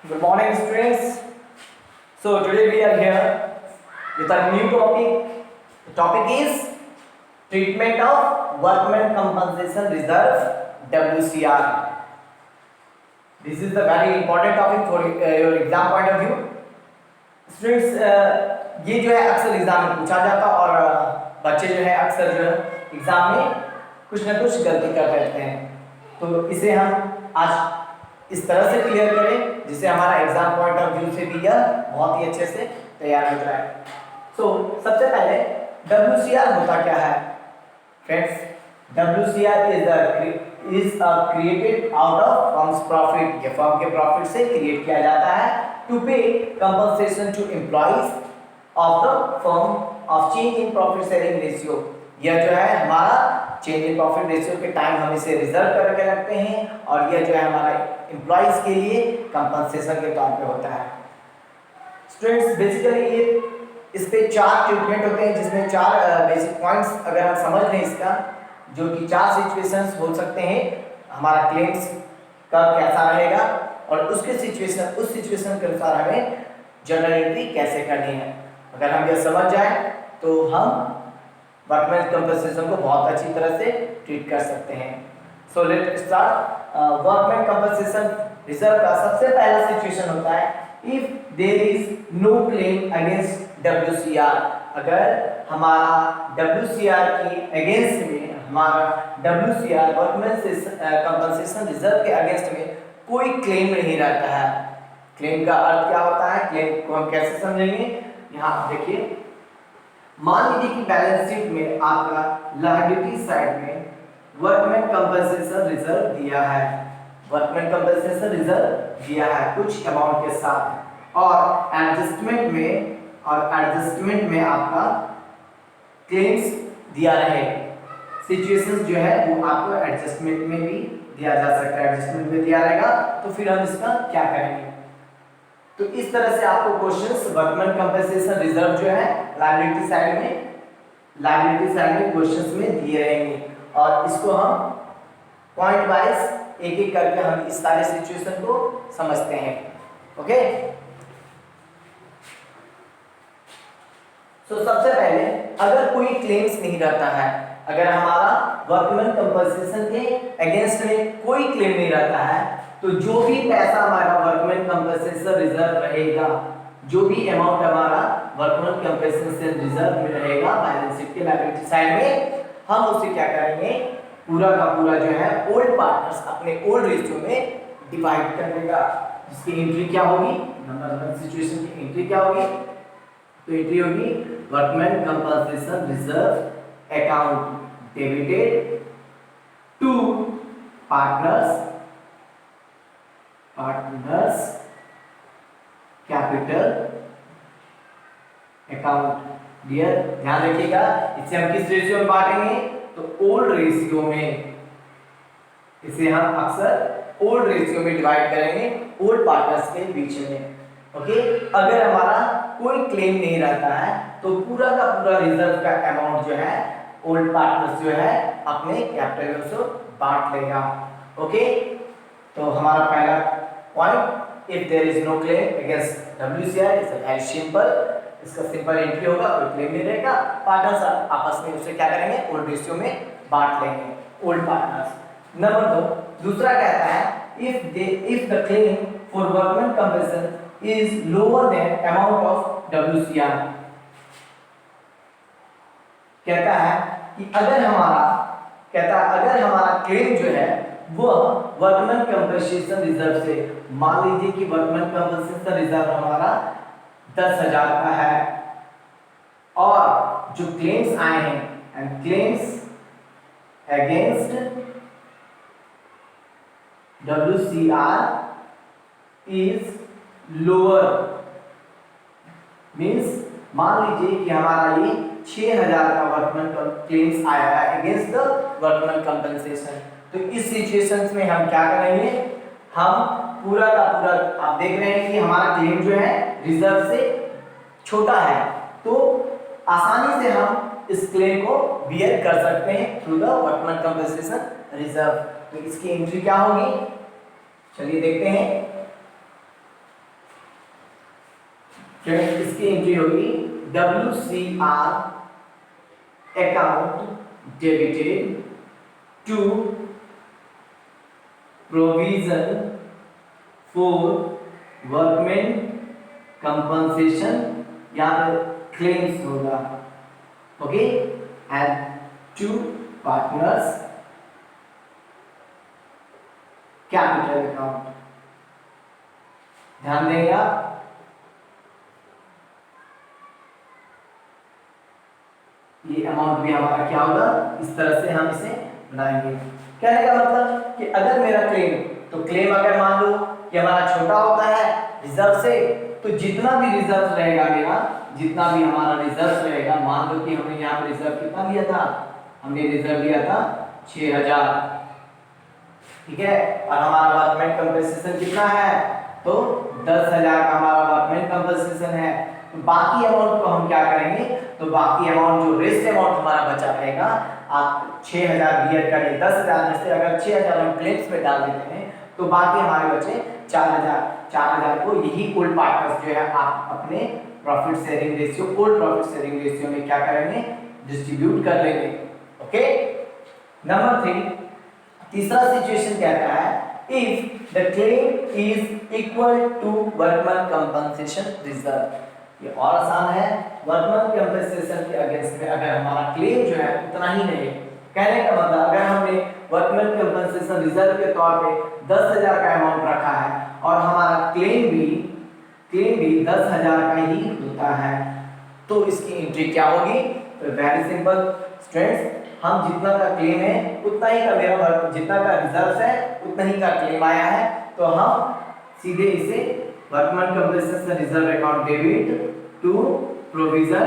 Good morning, students. So today we are here with a new topic. The topic is treatment of workmen compensation reserve (WCR). This is the very important topic for your exam point of view. Students, ये जो है अक्सर exam में पूछा जाता और बच्चे जो है अक्सर जो है एग्जाम में कुछ ना कुछ गलती कर बैठते हैं, तो इसे हम आज इस तरह से क्लियर करें जिससे हमारा एग्जाम पॉइंट ऑफ व्यू से भी यह बहुत ही अच्छे से तैयार हो जाए। सबसे पहले WCR होता क्या है friends? WCR is created out of firm's profit। ये फर्म के प्रॉफिट से क्रिएट किया जाता है to pay compensation to employees of the firm of change in profit sharing ratio। यह जो है हमारा चेंज इन प्रॉफिट रेशियो के टाइम हम इसे रिजर्व करके रखते हैं और यह जो है हमारा एम्प्लॉइज के लिए कंपनसेशन के तौर पे होता है। स्टूडेंट्स, बेसिकली ये इस पे 4 ट्रीटमेंट होते हैं, जिसमें 4 बेसिक पॉइंट्स अगर हम समझ लें इसका, जो कि 4 सिचुएशंस हो सकते हैं हमारा क्लेम्स का कैसा रहेगा और उस सिचुएशन के अनुसार हमें जर्नल एंट्री कैसे करनी है। अगर हम यह समझ जाए तो हम वर्कमैन कंपनसेशन को बहुत अच्छी तरह से ट्रीट कर सकते हैं। So let start. Workman compensation reserve का सबसे पहला सिचुएशन होता है if there is no claim against WCR। अगर हमारा WCR के अगेंस्ट में, हमारा WCR वर्कमैन कंपनसेशन रिजर्व के अगेंस्ट में कोई क्लेम नहीं रहता है। क्लेम का अर्थ क्या होता है, क्लेम को हम कैसे समझेंगे? यहाँ देखिए, मान लीजिए कि बैलेंस शीट में आपका लायबिलिटी साइड में वर्कमैन कंपनसेशन रिजर्व दिया है, वर्कमैन कंपनसेशन रिजर्व दिया है कुछ अमाउंट के साथ, और एडजस्टमेंट में आपका क्लेम्स दिया रहे। सिचुएशंस जो है वो आपको एडजस्टमेंट में भी दिया जा सकता है, एडजस्टमेंट में दिया रहेगा, तो फिर हम इसका क्या करेंगे? तो इस तरह से आपको क्वेश्चंस वर्कमैन कंपनसेशन रिजर्व जो है लायबिलिटी साइड में क्वेश्चंस में दिए रहेंगे और इसको हम पॉइंट वाइज एक एक करके हम इस सारे सिचुएशन को समझते हैं। ओके, सबसे पहले अगर कोई क्लेम्स नहीं रहता है, अगर हमारा वर्कमैन कंपनसेशन के अगेंस्ट में कोई क्लेम नहीं रहता है, तो जो भी पैसा हमारा वर्कमैन कंपनसेशन रिजर्व रहेगा, जो भी अमाउंट हमारा वर्कमैन कंपनसेशन रिजर्व में रहेगा बैलेंस शीट के लायबिलिटी साइड में, हम उसे क्या करेंगे, पूरा का पूरा जो है ओल्ड पार्टनर्स अपने ओल्ड रेशियो में डिवाइड कर देगा, जिसकी एंट्री क्या होगी, नंबर 1 सिचुएशन की एंट्री क्या होगी? तो एंट्री होगी workman compensation reserve account debited to partners capital account. Dear ध्यान रखिएगा, इसे हम किस रेशियो में बांटेंगे? तो ओल्ड रेशियो में। इसे हम अक्सर ओल्ड रेशियो में डिवाइड करेंगे ओल्ड पार्टनर्स के बीच में। ओके, अगर हमारा कोई क्लेम नहीं रहता है तो पूरा का पूरा रिजर्व का अमाउंट जो है ओल्ड पार्टनर्स जो है अपने कैपिटल में से बांट लेगा। ओके, तो हमारा पहला point, if there is no claim against WCR, it's very simple, इसका सिंपल एंट्री होगा, कोई क्लेम नहीं रहेगा, पार्टनर्स आपस में उसे क्या करेंगे, ओल्ड रेशियो में बांट लेंगे, ओल्ड पार्टनर्स। नंबर 2, दूसरा कहता है if the claim for workman compensation is lower than amount of WCR। कहता है कि अगर हमारा क्लेम जो है वो वर्कमैन कंपनसेशन रिजर्व से, मान लीजिए कि वर्कमैन कंपनसेशन रिजर्व हमारा 10,000 का है और जो क्लेम्स आए हैं and claims against WCR is lower, means मान लीजिए कि हमारा ये 6,000 का वर्कमैन क्लेम्स आया है अगेंस्ट द वर्कमैन कंपनसेशन, तो इस सिचुएशंस में हम क्या करेंगे, हम पूरा का पूरा, आप देख रहे हैं कि हमारा क्लेम जो है रिजर्व से छोटा है, तो आसानी से हम इस क्लेम को बियर कर सकते हैं through the workman compensation reserve. तो इसकी एंट्री क्या होगी, चलिए देखते हैं। फ्रेंड्स इसकी एंट्री होगी WCR account debited to provision for workman compensation, यहाँ पे क्लेम्स होगा, okay, and to partners capital account. ध्यान देंगे आप, ये अमाउंट भी हमारा क्या होगा, इस तरह से हम इसे बनाएंगे। कहने का मतलब कि अगर मेरा क्लेम, तो क्लेम अगर मान लो कि हमारा छोटा होता है रिजर्व से, तो जितना भी रिजर्व रहेगा मेरा, जितना भी हमारा रिजर्व रहेगा, मान लो कि हमने यहाँ पे रिजर्व कितना लिया था, हमने रिजर्व लिया था 6000, ठीक है, और हमारा वर्कमैन कंपनसेशन कितना है, तो 10,000 का हमारा वर्कमैन कंपनसेशन है। तो बाकी अमाउंट को हम क्या करेंगे, तो बाकी अमाउंट जो रेस्ट अमाउंट हमारा बचा रहेगा, आप 6000 बियर करिए, 10,000 में से अगर 6000 हम क्लेम्स में डाल देते हैं, तो बाकी हमारे बचे 4000 को यही ओल्ड पार्टनर्स जो है आप अपने profit sharing ratio, old profit sharing ratio में क्या करेंगे, डिस्ट्रीब्यूट कर लेंगे, ओके। नंबर 3, तीसरा सिचुएशन कहता है if the claim is equal to workman compensation reserve. ये और आसान है, वर्कमैन कंपनसेशन के अगेंस्ट में अगर हमारा क्लेम जो है उतना ही नहीं है, कहने का मतलब अगर हमने वर्कमैन कंपनसेशन रिजर्व के तौर पे 10,000 का अमाउंट रखा है और हमारा क्लेम भी 10,000 का ही होता है, तो इसकी एंट्री क्या होगी, तो वेरी सिंपल स्टूडेंट्स, हम जितना का क्लेम है उतना ही का मेरा जितना का रिजर्व है उतना ही का क्लेम आया है, तो हम सीधे इसे workman compensation reserve account debit to provision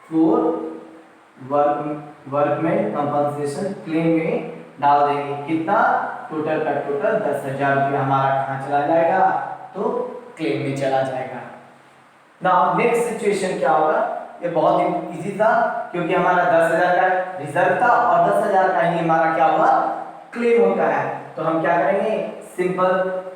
for workman compensation claim में डाल देंगे। कितना, टोटल का टोटल 10,000 रुपया हमारा कहाँ चला जाएगा, तो क्लेम में चला जाएगा। नाउ नेक्स्ट सिचुएशन क्या होगा, ये बहुत ही इजी था क्योंकि हमारा 10,000 का रिजर्व था और 10,000 का ही हमारा क्या हुआ, क्लेम होता है। तो हम क्या करेंगे, सिंपल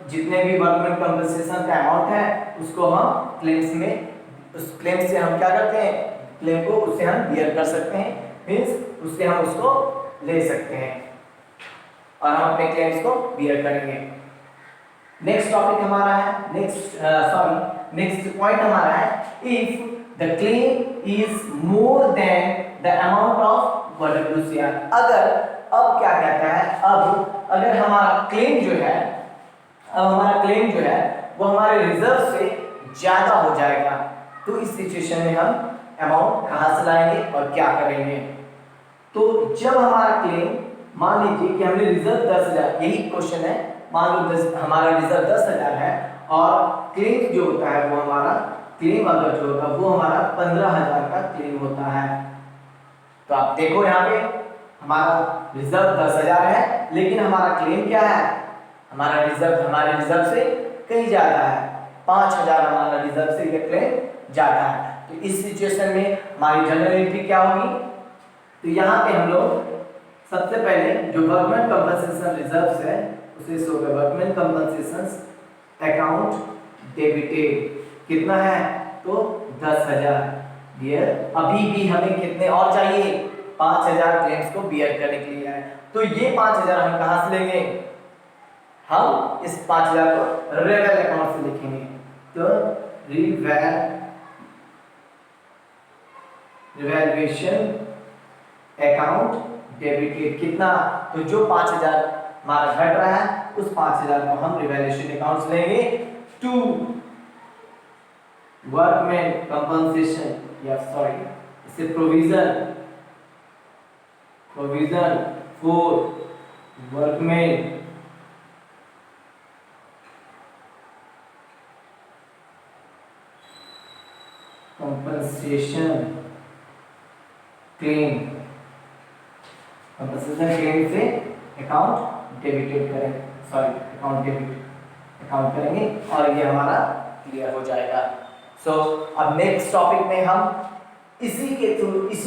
जितने भी वर्कमैन कंपनसेशन का अमाउंट है उसको हम क्लेम्स में, उस क्लेम से हम क्या करते हैं, क्लेम को उससे हम बियर कर सकते हैं, मींस उससे हम उसको ले सकते हैं और हम अपने क्लेम्स को बियर करेंगे। नेक्स्ट टॉपिक हमारा है, नेक्स्ट पॉइंट हमारा है if the claim is more than the amount of WCR। अगर, अब क्या कहता है, अब अगर हमारा क्लेम जो है, अब हमारा क्लेम जो है वो हमारे रिजर्व से ज्यादा हो जाएगा, तो इस सिचुएशन में हम अमाउंट कहाँ से लाएंगे और क्या करेंगे। तो जब हमारा क्लेम, मान लीजिए कि हमने रिजर्व 10,000, यही क्वेश्चन है, मान लो हमारा रिजर्व 10,000 है और क्लेम जो होता है वो हमारा क्लेम अगर जो होगा वो हमारा 15,000 का क्लेम होता है। तो आप देखो यहाँ पे हमारा रिजर्व 10,000 है लेकिन हमारा क्लेम क्या है, हमारे रिजर्व से कहीं ज्यादा है, 5,000 हमारा रिजर्व से ये क्लेम ज्यादा है। तो इस सिचुएशन में हमारी जनरल एंट्री क्या होगी, तो यहाँ पे हम लोग सबसे पहले जो वर्कमैन कंपनसेशन रिजर्व है उसे शो होगा वर्कमैन कंपनसेशन अकाउंट डेबिटेड, कितना है, तो 10,000 बियर। अभी भी हमें कितने और चाहिए, 5,000 क्लेम्स को बियर करने के लिए है। तो ये 5,000 हम कहाँ से लेंगे, हम इस 5,000 को रिवेल अकाउंट से लिखेंगे, तो रिवैल्यूएशन अकाउंट डेबिटेड, कितना, तो जो 5,000 हमारा घट रहा है उस 5,000 को हम रिवैल्यूएशन अकाउंट से लेंगे टू वर्कमैन कंपनसेशन, या सॉरी इसे provision for workman compensation claim, compensation claim से अकाउंट डेबिटेड करें, सॉरी अकाउंट डेबिट अकाउंट करेंगे और ये हमारा क्लियर हो जाएगा। सो अब नेक्स्ट टॉपिक में हम इसी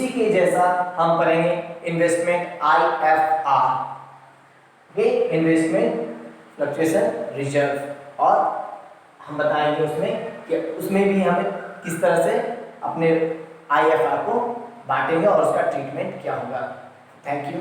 के जैसा हम करेंगे investment IFR, investment fluctuation reserve और हम बताएंगे उसमें कि उसमें भी हमें किस तरह से अपने IFR को बांटेंगे और उसका ट्रीटमेंट क्या होगा। Thank you.